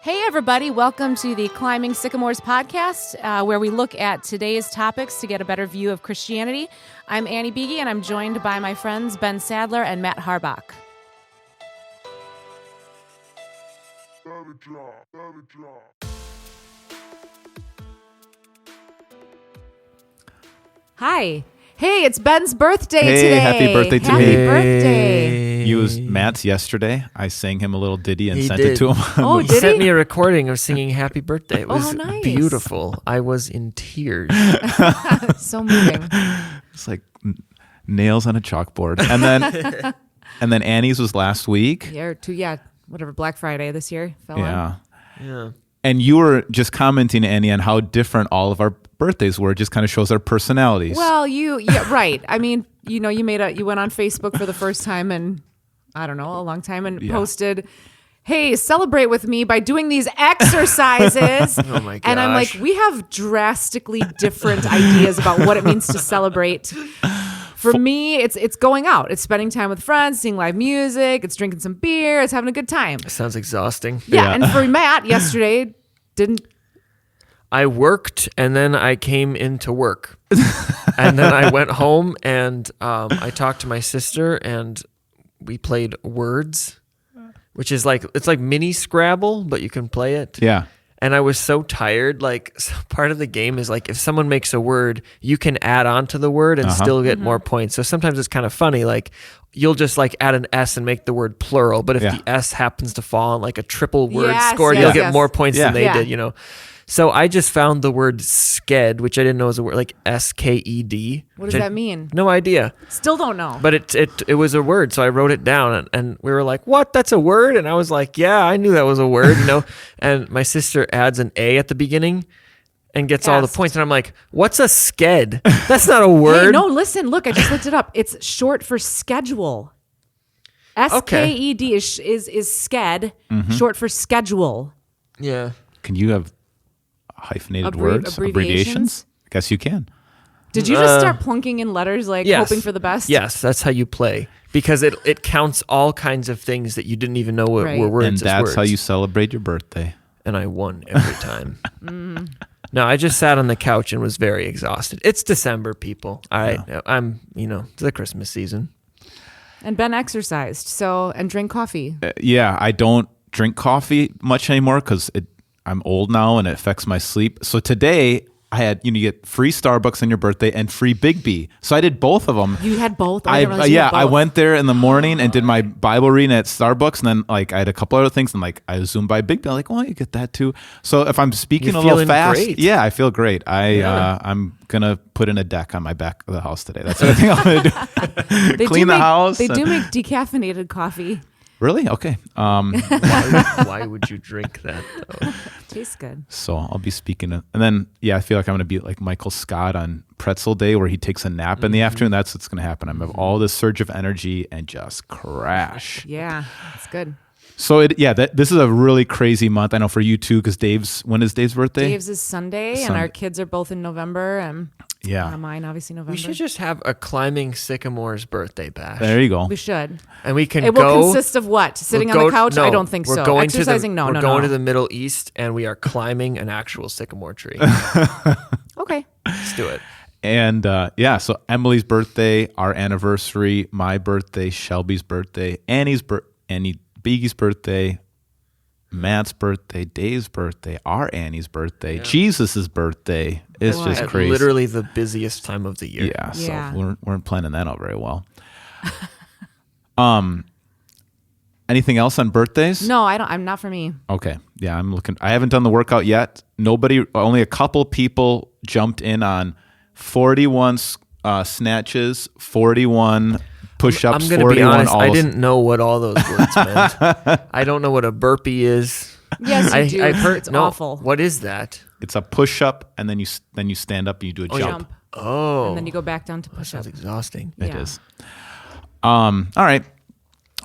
Hey, everybody. Welcome to the Climbing Sycamores podcast, where we look at today's topics to get a better view of Christianity. I'm Annie Beege, and I'm joined by my friends Ben Sadler and Matt Harbach. Hi. Hey, it's Ben's birthday today. Happy birthday to Happy me. birthday. He was Matt's yesterday. I sang him a little ditty and He sent did. it to him. Oh, He did sent he? me a recording of singing Happy Birthday. It Oh, was how nice. beautiful. I was in tears. So moving. It's like nails on a chalkboard. And then and then Annie's was last week. Whatever, Black Friday this year fell on. Yeah. Yeah. And you were just commenting, Annie, on how different all of our birthdays were. It just kind of shows our personalities. Well, right. I mean, you went on Facebook for the first time in, I don't know, a long time and posted, hey, celebrate with me by doing these exercises. Oh my gosh. And I'm like, we have drastically different ideas about what it means to celebrate. For me, it's going out. It's spending time with friends, seeing live music. It's drinking some beer. It's having a good time. Sounds exhausting. Yeah. And for Matt, yesterday, I worked and then I came into work. And then I went home and I talked to my sister and we played Words, which is it's like mini Scrabble, but you can play it. Yeah. And I was so tired. Part of the game is if someone makes a word, you can add on to the word and still get more points. So sometimes it's kind of funny. You'll just add an S and make the word plural. But if the S happens to fall on a triple word score, you'll get more points than they did, So I just found the word sked, which I didn't know was a word, S-K-E-D. what does that mean? No idea. Still don't know. But it was a word, so I wrote it down, and we were like, what? That's a word? And I was like, yeah, I knew that was a word, And my sister adds an A at the beginning and gets all the points. And I'm like, what's a sked? That's not a word. Hey, no, listen, look, I just looked it up. It's short for schedule. S-K-E-D is sked, short for schedule. Yeah. Can you have hyphenated words? Abbreviations? I guess you can. Did you just start plunking in letters, Yes. hoping for the best? Yes, that's how you play. Because it counts all kinds of things that you didn't even know were words. And as that's words. how you celebrate your birthday. And I won every time. No, I just sat on the couch and was very exhausted. It's December, people. All right. I'm, it's the Christmas season. And Ben exercised, and drank coffee. Yeah, I don't drink coffee much anymore because I'm old now and it affects my sleep. So today I had, you get free Starbucks on your birthday and free Big B. So I did both of them. You had both? I didn't realize you had both. I went there in the morning and did my Bible reading at Starbucks. And then I had a couple other things and I zoomed by Big B. I'm like, oh, you get that too. So if I'm speaking You're a little feeling fast, great. yeah, I feel great. I'm going to put in a deck on my back of the house today. That's the thing I'm going to do. Clean the house. They do make decaffeinated coffee. Really? Okay. Why would you drink that, though? Tastes good. So I'll be speaking. And then, I feel like I'm going to be like Michael Scott on Pretzel Day where he takes a nap in the afternoon. That's what's going to happen. I'm going to have all this surge of energy and just crash. Yeah, it's good. So, this is a really crazy month. I know for you too, because when is Dave's birthday? Dave's is Sunday, and our kids are both in November. And mine, obviously, November. We should just have a Climbing Sycamores birthday bash. There you go. We should. And we can It will consist of what? Sitting on the couch? No, I don't think we're so. Going Exercising? We're No. going to the Middle East, and we are climbing an actual sycamore tree. Okay. Let's do it. And so Emily's birthday, our anniversary, my birthday, Shelby's birthday, Annie Beege's birthday, Matt's birthday, Dave's birthday, our Annie's birthday, Jesus' birthday. It's just crazy. Literally the busiest time of the year. Yeah, so Yeah. we weren't planning that out very well. Anything else on birthdays? No, I don't. I'm not for me. Okay. Yeah, I'm looking. I haven't done the workout yet. Only a couple people jumped in on 41 snatches, 41 push-ups, I'm going to 41 be honest, all I didn't know what all those words meant. I don't know what a burpee is. Yes, you do. I've heard, It's awful. What is that? It's a push-up, and then you stand up and you do a jump. Oh. And then you go back down to push up. Sounds exhausting. It is. All right.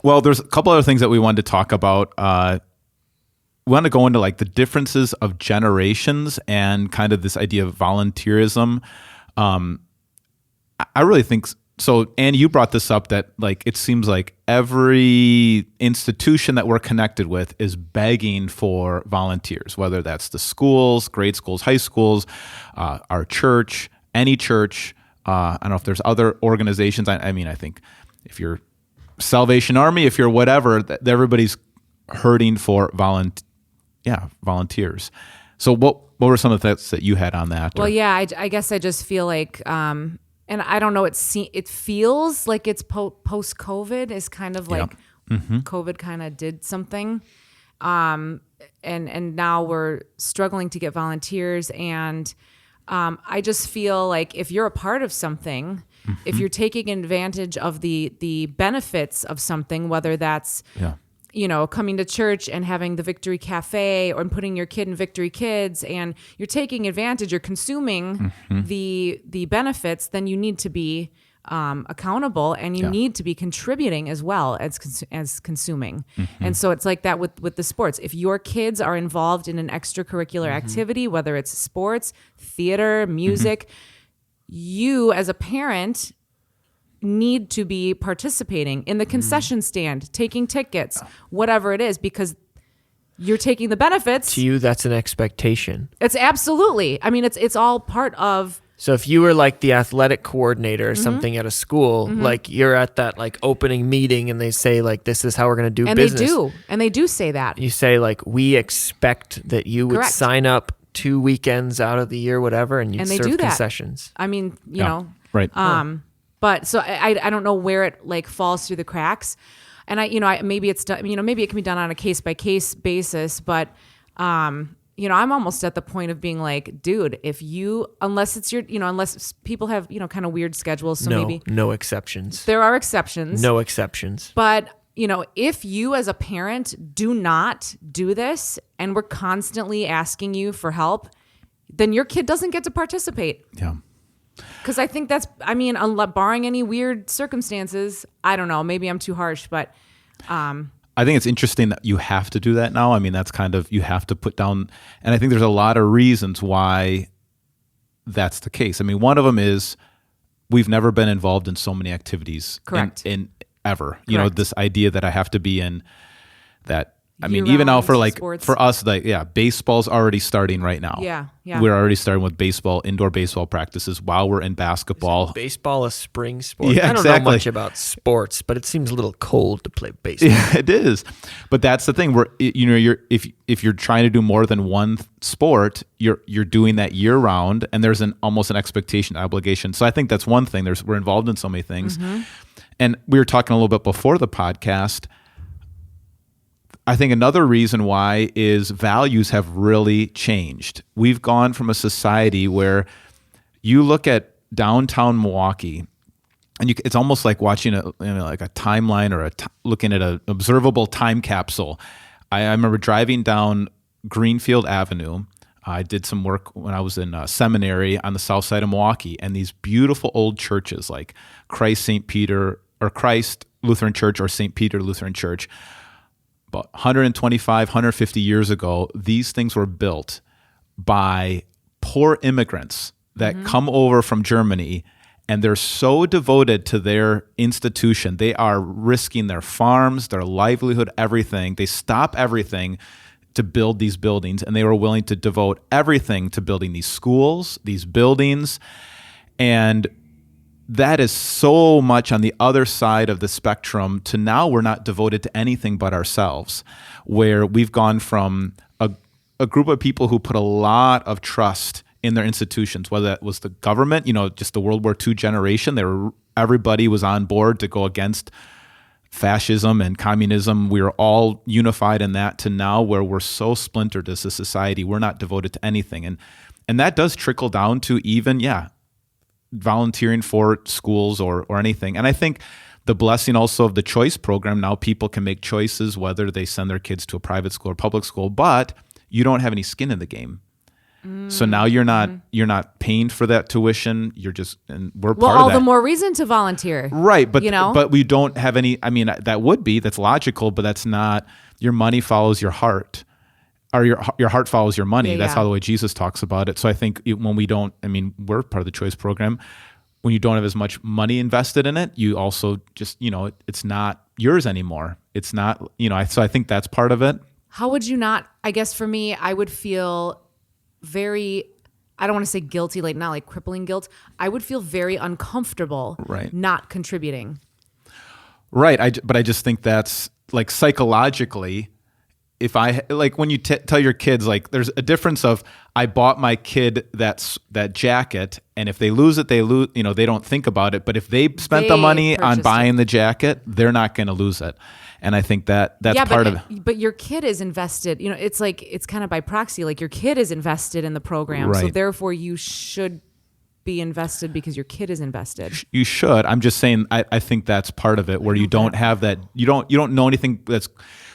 Well, there's a couple other things that we wanted to talk about. We want to go into the differences of generations and kind of this idea of volunteerism. I really think So, and you brought this up that like it seems like every institution that we're connected with is begging for volunteers, whether that's the schools, grade schools, high schools, our church, any church. I don't know if there's other organizations. I mean, I think if you're Salvation Army, if you're whatever, everybody's hurting for volunteers. So what were some of the thoughts that you had on that? Well, yeah, I guess I just feel like, and I don't know, it feels like it's post-COVID is kind of like COVID kind of did something. And now we're struggling to get volunteers. And I just feel like if you're a part of something, if you're taking advantage of the benefits of something, whether that's coming to church and having the Victory Cafe or putting your kid in Victory Kids, and you're taking advantage, you're consuming the benefits, then you need to be accountable, and you need to be contributing as well as consuming. And so it's like that with the sports. If your kids are involved in an extracurricular activity, whether it's sports, theater, music, you as a parent need to be participating in the concession stand, taking tickets, whatever it is, because you're taking the benefits. To you, that's an expectation. It's absolutely. I mean, it's all part of. So if you were like the athletic coordinator or something at a school, like you're at that like opening meeting and they say like, this is how we're going to do business. And they do say that. You say like, we expect that you would Correct. sign up 2 weekends out of the year, whatever, and you'd they serve do that. concessions. I mean, you know. Right. But so I don't know where it like falls through the cracks, and maybe it's done, maybe it can be done on a case by case basis, but I'm almost at the point of being like, dude, unless people have kind of weird schedules, so maybe no exceptions. there are exceptions. No exceptions. But if you as a parent do not do this, and we're constantly asking you for help, then your kid doesn't get to participate. Yeah. Because I think barring any weird circumstances, I don't know, maybe I'm too harsh, but I think it's interesting that you have to do that now. I mean, that's kind of, you have to put down, and I think there's a lot of reasons why that's the case. I mean, one of them is we've never been involved in so many activities. Correct. In ever. Correct. This idea that I have to be in that. I mean, Year-round even now for sports. for us, baseball's already starting right now. Yeah. We're already starting with baseball, indoor baseball practices while we're in basketball. Baseball a spring sport? Yeah, I don't know much about sports, but it seems a little cold to play baseball. Yeah, it is. But that's the thing. If you're trying to do more than one sport, you're doing that year round, and there's almost an expectation, obligation. So I think that's one thing. We're involved in so many things, and we were talking a little bit before the podcast. I think another reason why is values have really changed. We've gone from a society where you look at downtown Milwaukee, and it's almost like watching a timeline or looking at an observable time capsule. I remember driving down Greenfield Avenue. I did some work when I was in seminary on the south side of Milwaukee, and these beautiful old churches like Christ Lutheran Church or St. Peter Lutheran Church. About 125, 150 years ago, these things were built by poor immigrants that come over from Germany, and they're so devoted to their institution. They are risking their farms, their livelihood, everything. They stop everything to build these buildings, and they were willing to devote everything to building these schools, these buildings, and that is so much on the other side of the spectrum to now we're not devoted to anything but ourselves, where we've gone from a group of people who put a lot of trust in their institutions, whether that was the government, just the World War II generation. Everybody was on board to go against fascism and communism. We were all unified in that, to now where we're so splintered as a society, we're not devoted to anything. And that does trickle down to even, volunteering for schools or anything. And I think the blessing also of the choice program, now people can make choices whether they send their kids to a private school or public school, but you don't have any skin in the game. So now you're not paying for that tuition. And we're part of that. Well, all the more reason to volunteer. Right. But, but we don't have any, that's logical, but that's not, your money follows your heart. Or your heart follows your money. That's how the way Jesus talks about it. So I think when we don't, we're part of the choice program. when you don't have as much money invested in it, you also just, it's not yours anymore. It's not, so I think that's part of it. How would you not, I guess for me, I would feel very, I don't want to say guilty, like not like crippling guilt. I would feel very uncomfortable not contributing. Right. But I just think that's like psychologically, if I like when you tell your kids, like there's a difference of I bought my kid that jacket, and if they lose it, they lose. They don't think about it. But if they spent the money on buying the jacket, they're not going to lose it. And I think that's part of it. But your kid is invested. It's like it's kind of by proxy. Like your kid is invested in the program, so therefore you should be invested because your kid is invested. You should. I'm just saying. I think that's part of it where you don't have that. You don't know anything that's.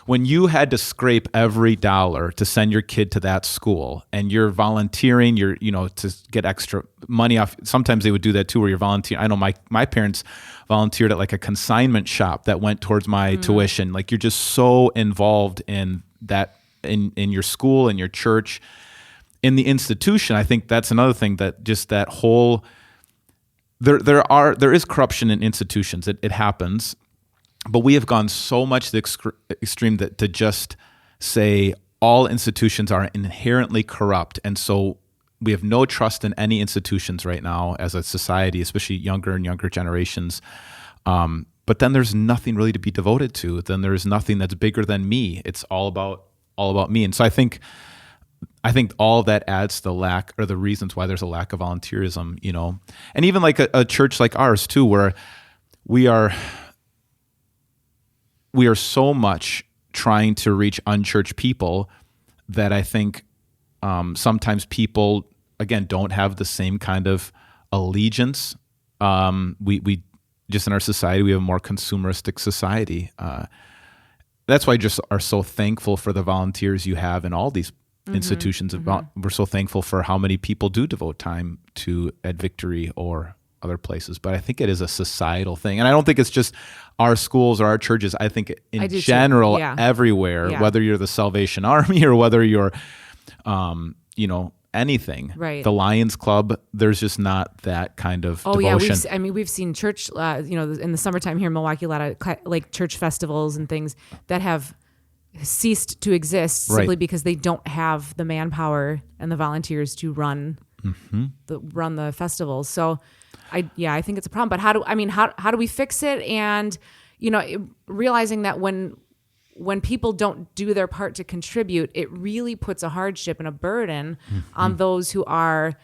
When you had to scrape every dollar to send your kid to that school, and you're volunteering, to get extra money off. Sometimes they would do that too, where you're volunteering. I know my parents volunteered at like a consignment shop that went towards my tuition. Like you're just so involved in that, in your school, in your church, in the institution. I think that's another thing that just that whole. There is corruption in institutions. It happens. But we have gone so much to the extreme to just say all institutions are inherently corrupt. And so we have no trust in any institutions right now as a society, especially younger and younger generations. But then there's nothing really to be devoted to. Then there's nothing that's bigger than me. It's all about me. And so I think all of that adds to the lack or the reasons why there's a lack of volunteerism, and even like a church like ours too, where we are so much trying to reach unchurched people that I think sometimes people, again, don't have the same kind of allegiance. We just in our society, we have a more consumeristic society. That's why I just are so thankful for the volunteers you have in all these institutions. We're so thankful for how many people do devote time at Victory or other places, but I think it is a societal thing. And I don't think it's just our schools or our churches. I think in general, everywhere, whether you're the Salvation Army or whether you're, anything, the Lions Club, there's just not that kind of devotion. We've seen church, in the summertime here in Milwaukee, a lot of like church festivals and things that have ceased to exist simply because they don't have the manpower and the volunteers to run the festivals. So I think it's a problem. But how do we fix it? And realizing that when people don't do their part to contribute, it really puts a hardship and a burden on those who are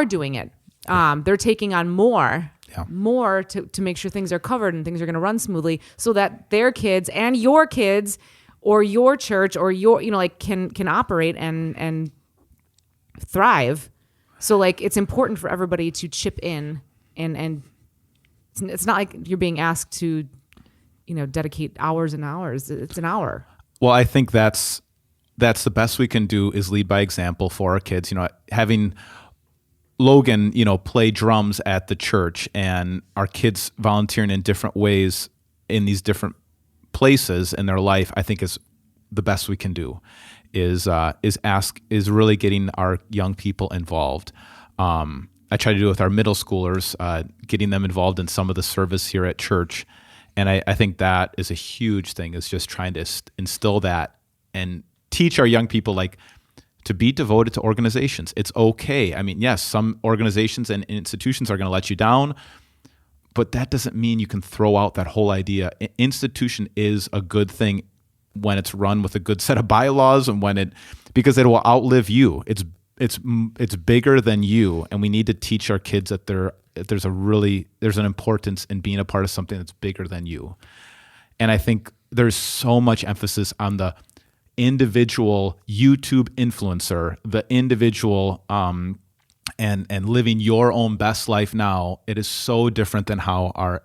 doing it. They're taking on more to make sure things are covered and things are going to run smoothly, so that their kids and your kids or your church or your can operate and thrive. So like it's important for everybody to chip in and it's not like you're being asked to, dedicate hours and hours. It's an hour. Well, I think that's the best we can do is lead by example for our kids. Having Logan, play drums at the church and our kids volunteering in different ways in these different places in their life, I think is the best we can do. Is really getting our young people involved. I try to do it with our middle schoolers, getting them involved in some of the service here at church, and I think that is a huge thing. Is just trying to instill that and teach our young people to be devoted to organizations. It's okay. I mean, yes, some organizations and institutions are going to let you down, but that doesn't mean you can throw out that whole idea. Institution is a good thing when it's run with a good set of bylaws and because it will outlive you. It's bigger than you, and we need to teach our kids that there's an importance in being a part of something that's bigger than you. And I think there's so much emphasis on the individual YouTube influencer, the individual and living your own best life now. It is so different than how our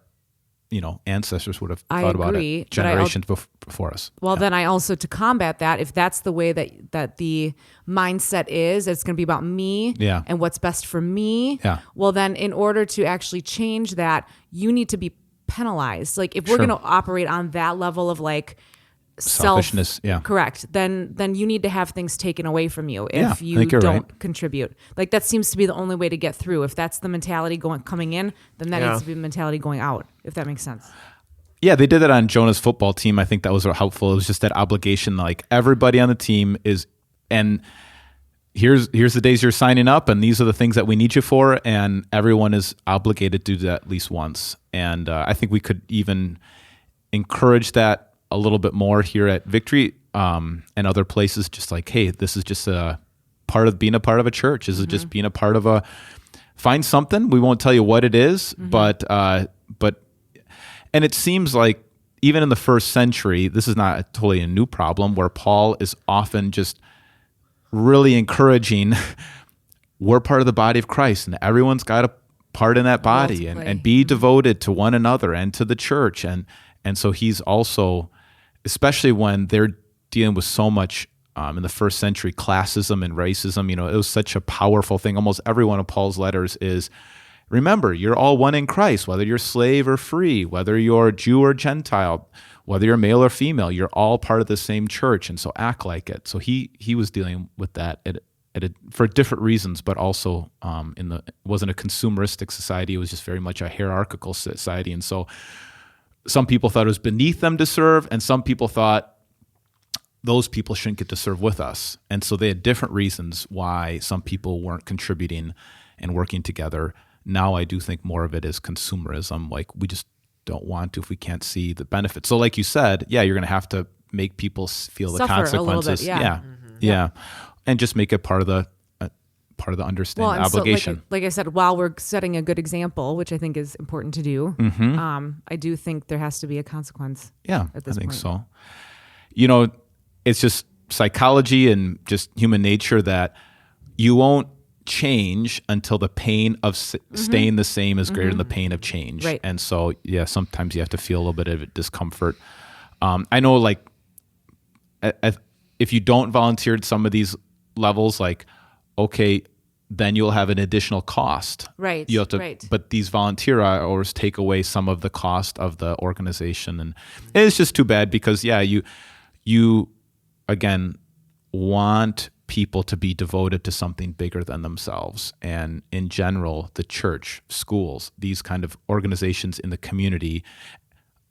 ancestors would have thought about it generations before us. Well, then I also, to combat that, if that's the way that the mindset is, it's going to be about me and what's best for me. Yeah. Well, then in order to actually change that, you need to be penalized. Like if we're going to operate on that level of selfishness, yeah. correct, then you need to have things taken away from you Yeah, if I you think you're don't right. contribute. Like that seems to be the only way to get through. If that's the mentality coming in, then that Yeah. needs to be the mentality going out, if that makes sense. Yeah, they did that on Jonah's football team. I think that was helpful. It was just that obligation, like everybody on the team is, and here's the days you're signing up, and these are the things that we need you for, and everyone is obligated to do that at least once. And I think we could even encourage that a little bit more here at Victory and other places. Just like, hey, this is just a part of being a part of a church. This is just being a part of find something. We won't tell you what it is, but and it seems like even in the first century, this is not totally a new problem, where Paul is often just really encouraging, we're part of the body of Christ, and everyone's got a part in that body, and be devoted to one another and to the church. And so he's also, especially when they're dealing with so much in the first century, classism and racism, it was such a powerful thing. Almost every one of Paul's letters is, remember, you're all one in Christ, whether you're slave or free, whether you're Jew or Gentile, whether you're male or female, you're all part of the same church, and so act like it. So he was dealing with that for different reasons, but also it wasn't a consumeristic society. It was just very much a hierarchical society, and so some people thought it was beneath them to serve, and some people thought those people shouldn't get to serve with us. And so they had different reasons why some people weren't contributing and working together. Now I do think more of it is consumerism. Like, we just don't want to if we can't see the benefits. So like you said, yeah, you're going to have to make people feel the Suffer consequences. a little bit, yeah. Yeah. And just make it part of the understanding, and obligation. So, like I said, while we're setting a good example, which I think is important to do, I do think there has to be a consequence. Yeah, at this I think point. so. It's just psychology and just human nature that you won't change until the pain of staying the same is greater than the pain of change. Right. And so, yeah, sometimes you have to feel a little bit of discomfort. I know, like, if you don't volunteer at some of these levels, like, okay, then you'll have an additional cost. Right, You have to, right. but these volunteer hours take away some of the cost of the organization, and it's just too bad because, yeah, you again want people to be devoted to something bigger than themselves. And in general, the church, schools, these kind of organizations in the community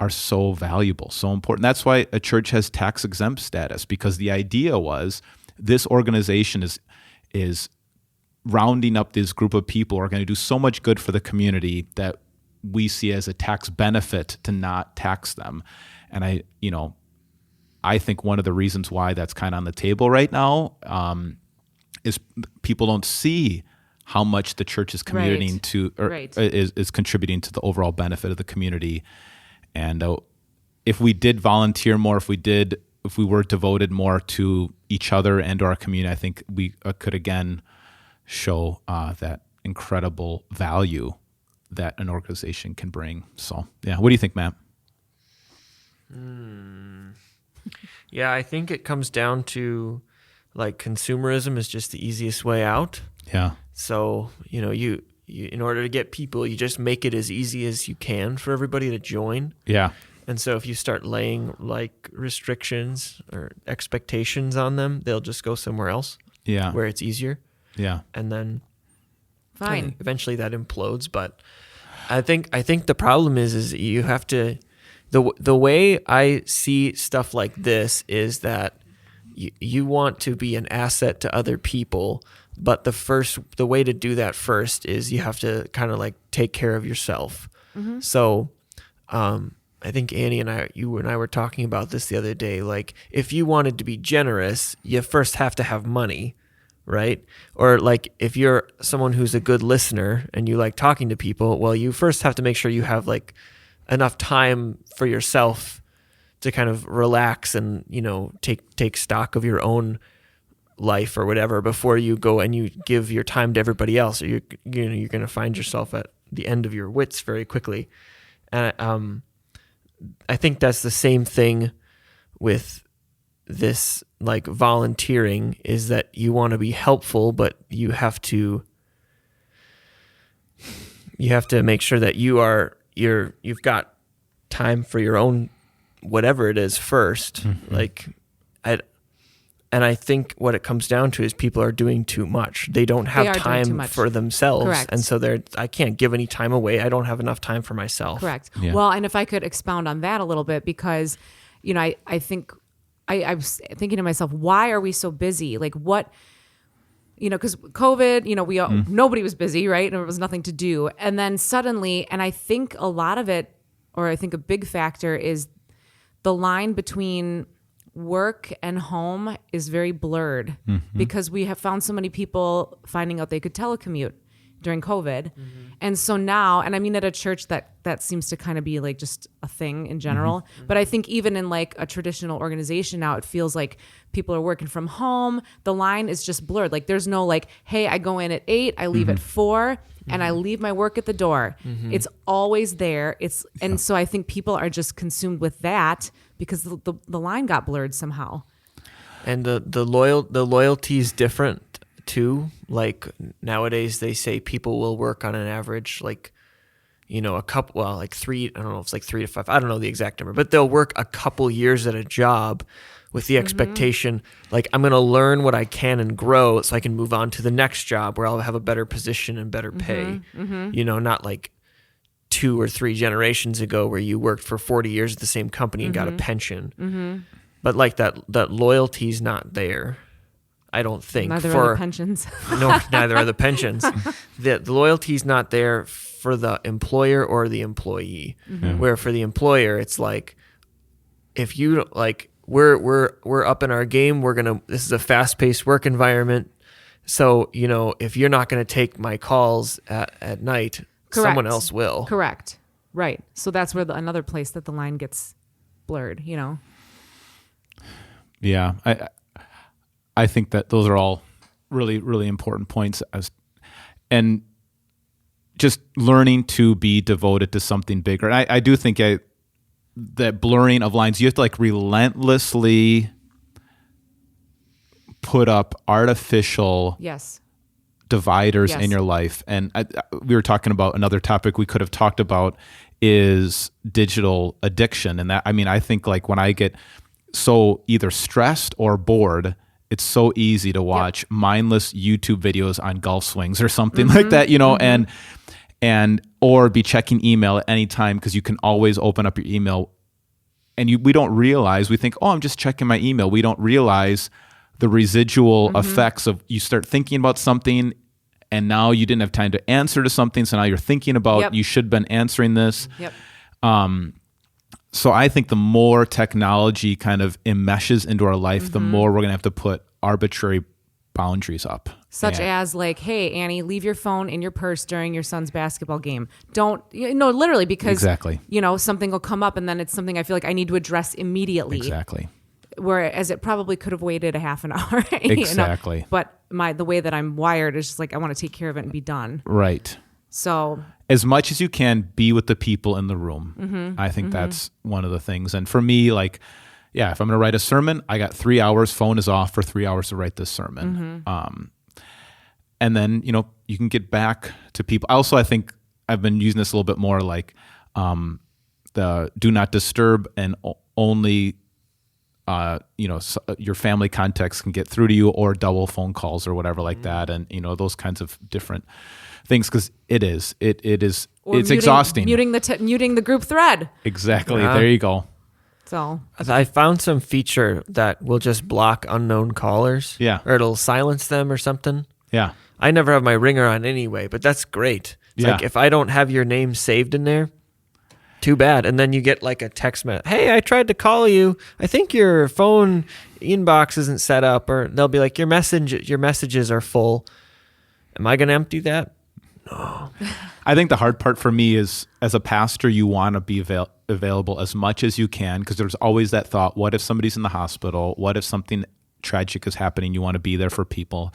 are so valuable, so important. That's why a church has tax exempt status, because the idea was this organization is rounding up this group of people who are going to do so much good for the community that we see as a tax benefit to not tax them. And I think one of the reasons why that's kind of on the table right now is people don't see how much the church is contributing is contributing to the overall benefit of the community. And if we did volunteer more, if we were devoted more to each other and to our community, I think we could again show that incredible value that an organization can bring. So, yeah, what do you think, Matt? Yeah, I think it comes down to, like, consumerism is just the easiest way out. Yeah. So, you in order to get people, you just make it as easy as you can for everybody to join. Yeah. And so if you start laying, like, restrictions or expectations on them, they'll just go somewhere else Yeah. where it's easier. Yeah. And then Fine. eventually that implodes. But I think the problem is you have to, the way I see stuff like this is that you want to be an asset to other people, but the way to do that first is you have to kind of, like, take care of yourself. Mm-hmm. So I think Annie and you and I were talking about this the other day. Like, if you wanted to be generous, you first have to have money, right? Or, like, if you're someone who's a good listener and you like talking to people, well, you first have to make sure you have, like, enough time for yourself to kind of relax and, take stock of your own life or whatever before you go and you give your time to everybody else, or you're going to find yourself at the end of your wits very quickly. And I think that's the same thing with this, like, volunteering, is that you want to be helpful, but you have to make sure that you've got time for your own whatever it is first. Like, and I think what it comes down to is people are doing too much. They don't have time for themselves. Correct. And so I can't give any time away. I don't have enough time for myself. Correct. Yeah. Well, and if I could expound on that a little bit, because, I think I was thinking to myself, why are we so busy? Like what, because COVID, we all, nobody was busy, right? And there was nothing to do. And then suddenly, and I think a lot of it, or I think a big factor is the line between work and home is very blurred because we have found so many people finding out they could telecommute during COVID. And so now, and I mean at a church that seems to kind of be like just a thing in general, but I think even in like a traditional organization now, it feels like people are working from home. The line is just blurred. Like there's no like, hey, I go in at 8, I leave at 4, and I leave my work at the door. It's always there. And so I think people are just consumed with that because the line got blurred somehow. And the loyalty is different too. Like nowadays they say people will work on an average like a couple, well, like 3, I don't know if it's like 3 to 5, I don't know the exact number, but they'll work a couple years at a job with the expectation, like I'm going to learn what I can and grow so I can move on to the next job where I'll have a better position and better pay. Not like 2 or 3 generations ago where you worked for 40 years at the same company and got a pension. But like that loyalty's not there. I don't think. Neither are the pensions. No, neither are the pensions. The loyalty's not there for the employer or the employee. Where for the employer, it's like, if you like, we're up in our game. This is a fast-paced work environment. So, if you're not going to take my calls at night, Correct. Someone else will. Correct. Right. So that's where another place that the line gets blurred, Yeah. I think that those are all really, really important points, and just learning to be devoted to something bigger. And I do think that blurring of lines, you have to like relentlessly put up artificial dividers in your life. And we were talking about another topic we could have talked about is digital addiction. And that, I think like when I get so either stressed or bored, it's so easy to watch mindless YouTube videos on golf swings or something like that, and or be checking email at any time because you can always open up your email, and we don't realize, we think, oh, I'm just checking my email. We don't realize the residual effects of you start thinking about something, and now you didn't have time to answer to something, so now you're thinking about you should have been answering this. So I think the more technology kind of enmeshes into our life, the more we're going to have to put arbitrary boundaries up. Such as like, hey, Annie, leave your phone in your purse during your son's basketball game. Don't, literally, because, something will come up and then it's something I feel like I need to address immediately. Exactly. Whereas it probably could have waited a half an hour. Exactly. But the way that I'm wired is just like, I want to take care of it and be done. Right. So as much as you can, be with the people in the room. I think that's one of the things. And for me, like, if I'm going to write a sermon, I got 3 hours, phone is off for 3 hours to write this sermon. And then, you can get back to people. Also, I think I've been using this a little bit more like the do not disturb, and only, your family contacts can get through to you, or double phone calls or whatever like that. And, those kinds of different things, because it's exhausting. Muting the group thread. Exactly. There you go. So I found some feature that will just block unknown callers. Yeah. Or it'll silence them or something. Yeah. I never have my ringer on anyway, but that's great. It's like if I don't have your name saved in there, too bad. And then you get like a text message. Hey, I tried to call you. I think your phone inbox isn't set up, or they'll be like, your messages are full. Am I going to empty that? No. I think the hard part for me is, as a pastor, you want to be available as much as you can, because there's always that thought, what if somebody's in the hospital? What if something tragic is happening? You want to be there for people.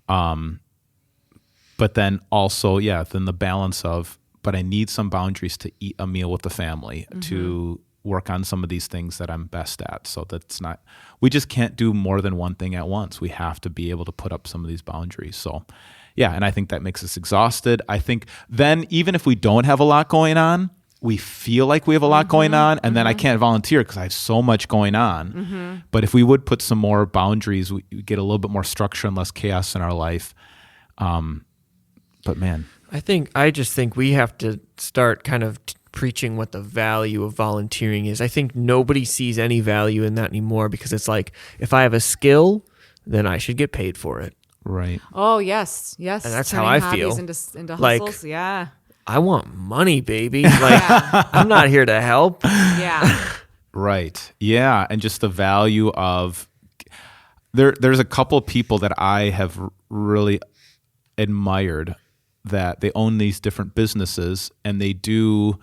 But then also, then the balance of, but I need some boundaries to eat a meal with the family, to work on some of these things that I'm best at. So that's not, we just can't do more than one thing at once. We have to be able to put up some of these boundaries. So and I think that makes us exhausted. I think then, even if we don't have a lot going on, we feel like we have a lot going on, and then I can't volunteer because I have so much going on. But if we would put some more boundaries, we get a little bit more structure and less chaos in our life. But man, I just think we have to start kind of preaching what the value of volunteering is. I think nobody sees any value in that anymore because it's like, if I have a skill, then I should get paid for it. right. Oh yes. And that's Turning how I hobbies feel. into Like- hustles. Yeah. I want money, baby. Like, I'm not here to help. Yeah. Right. Yeah. And just the value of there's a couple of people that I have really admired that they own these different businesses and they do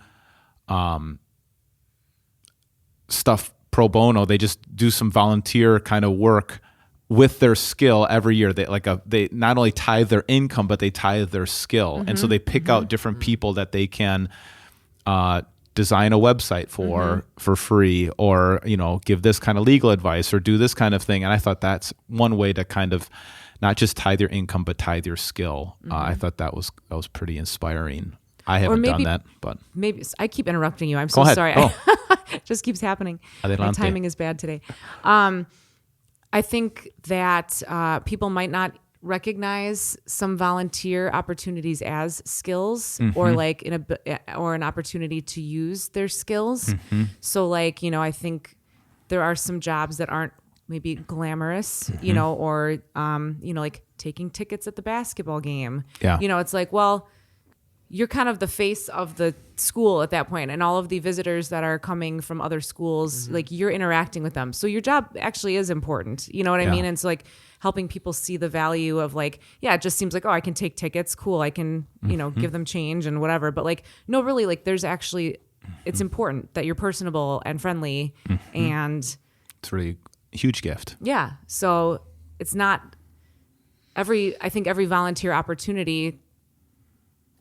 stuff pro bono. They just do some volunteer kind of work with their skill every year. They not only tithe their income, but they tithe their skill. And so they pick out different people that they can design a website for free, or, give this kind of legal advice or do this kind of thing. And I thought that's one way to kind of not just tithe your income, but tithe your skill. I thought that was pretty inspiring. I haven't done that, but Maybe I keep interrupting you. I'm so go ahead. sorry. Oh. It just keeps happening. My Adelante. timing is bad today. I think that people might not recognize some volunteer opportunities as skills, or like or an opportunity to use their skills. So like, I think there are some jobs that aren't maybe glamorous, or like taking tickets at the basketball game. Yeah. It's like, well, you're kind of the face of the school at that point, and all of the visitors that are coming from other schools, like you're interacting with them. So your job actually is important. You know what I mean? And so like helping people see the value of like, it just seems like, oh, I can take tickets. Cool. I can, give them change and whatever. But like, no, really, like there's actually, it's important that you're personable and friendly. And it's really a huge gift. yeah. So it's not I think every volunteer opportunity,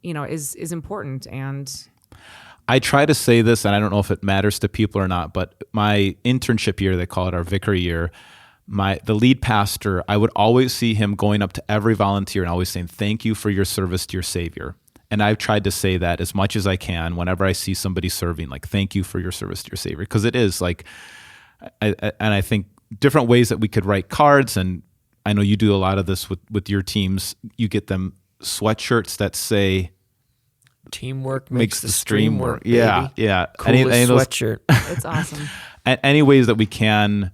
is important. And I try to say this, and I don't know if it matters to people or not, but my internship year, they call it our vicar year, the lead pastor, I would always see him going up to every volunteer and always saying, "Thank you for your service to your Savior." And I've tried to say that as much as I can whenever I see somebody serving, like, "Thank you for your service to your Savior." Because it is like, I think different ways that we could write cards, and I know you do a lot of this with your teams. You get them sweatshirts that say, Teamwork makes the stream stream work. Yeah, baby. yeah. Coolest Any of those- sweatshirt. it's awesome. any ways that we can,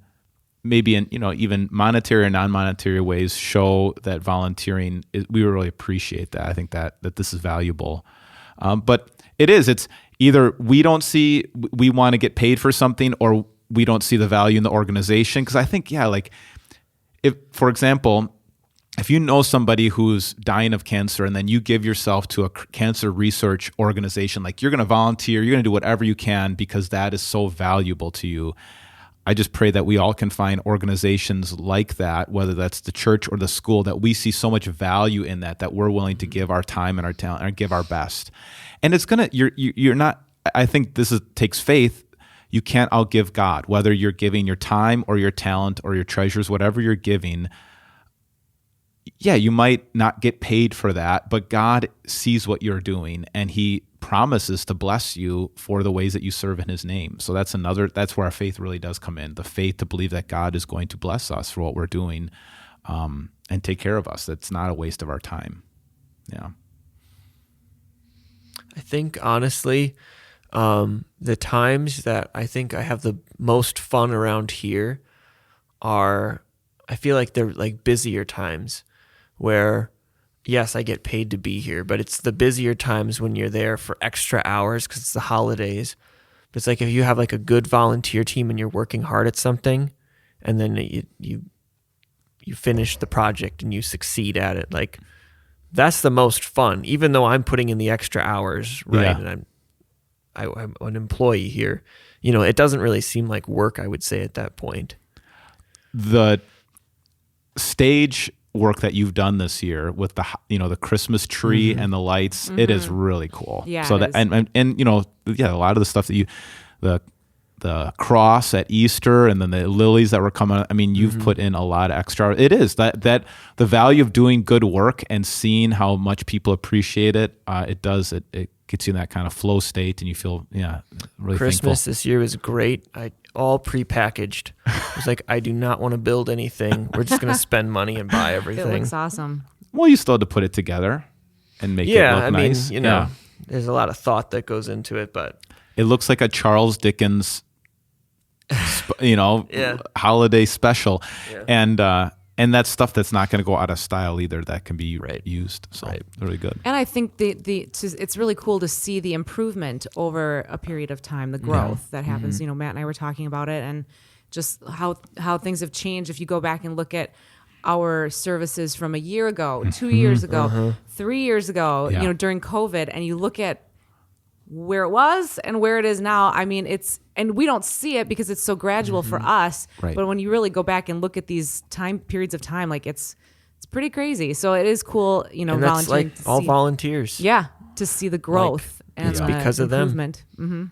maybe in even monetary or non-monetary ways, show that volunteering we really appreciate that. I think that this is valuable. But it's either we want to get paid for something, or we don't see the value in the organization. Because I think, like, if, for example, if you know somebody who's dying of cancer and then you give yourself to a cancer research organization, like you're going to volunteer, you're going to do whatever you can because that is so valuable to you. I just pray that we all can find organizations like that, whether that's the church or the school, that we see so much value in that we're willing to give our time and our talent and give our best. And it's going to, you're not, I think takes faith. You can't outgive God, whether you're giving your time or your talent or your treasures, whatever you're giving. Yeah, you might not get paid for that, but God sees what you're doing, and He promises to bless you for the ways that you serve in His name. So that's where our faith really does come in, the faith to believe that God is going to bless us for what we're doing, and take care of us. That's not a waste of our time. Yeah. I think, honestly, the times that I think I have the most fun around here I feel like they're like busier times where, yes, I get paid to be here, but it's the busier times when you're there for extra hours because it's the holidays. But it's like if you have like a good volunteer team and you're working hard at something, and then you finish the project and you succeed at it, like that's the most fun, even though I'm putting in the extra hours, right? Yeah. And I'm an employee here. It doesn't really seem like work, I would say, at that point. The stage work that you've done this year with the Christmas tree and the lights, it is really cool. Yeah, So it that is. and a lot of the stuff that the cross at Easter and then the lilies that were coming. I mean, you've put in a lot of extra. It is that the value of doing good work and seeing how much people appreciate it. It gets you in that kind of flow state, and you feel really Christmas thankful. this year was great. All prepackaged. It was like, I do not want to build anything. We're just going to spend money and buy It everything. looks awesome. Well, you still had to put it together and make it look nice. There's a lot of thought that goes into it, but It looks like a Charles Dickens, holiday special, and that's stuff that's not going to go out of style either. That can be used. So really good. And I think it's really cool to see the improvement over a period of time, the growth that happens. Matt and I were talking about it, and just how things have changed. If you go back and look at our services from a year ago, 2 years ago, 3 years ago, during COVID, and you look at where it was and where it is now. I mean, and we don't see it because it's so gradual for us. Right. But when you really go back and look at these periods of time, like it's pretty crazy. So it is cool, and that's volunteering. like all volunteers. Yeah, to see the growth and it's because of them. improvement. Mm-hmm.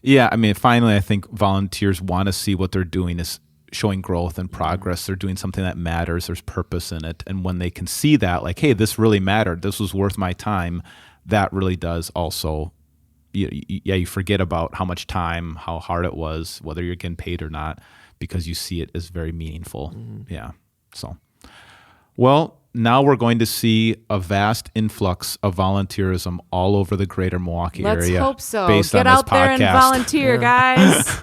Yeah, I mean, finally, I think volunteers want to see what they're doing is showing growth and progress. They're doing something that matters. There's purpose in it. And when they can see that, like, hey, this really mattered. This was worth my time. That really does also, you forget about how much time, how hard it was, whether you're getting paid or not, because you see it as very meaningful. Yeah. So, well, now we're going to see a vast influx of volunteerism all over the greater Milwaukee area. Let's hope so. Based Get on this out there and podcast. volunteer, guys.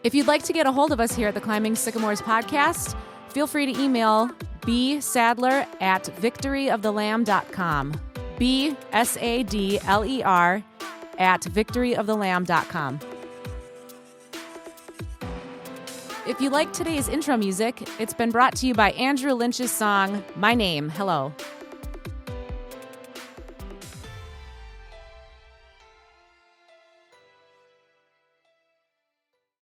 If you'd like to get a hold of us here at the Climbing Sycamores podcast, feel free to email bsadler@victoryofthelamb.com. bsadler@victoryofthelamb.com. If you like today's intro music, it's been brought to you by Andrew Lynch's song, My Name, Hello.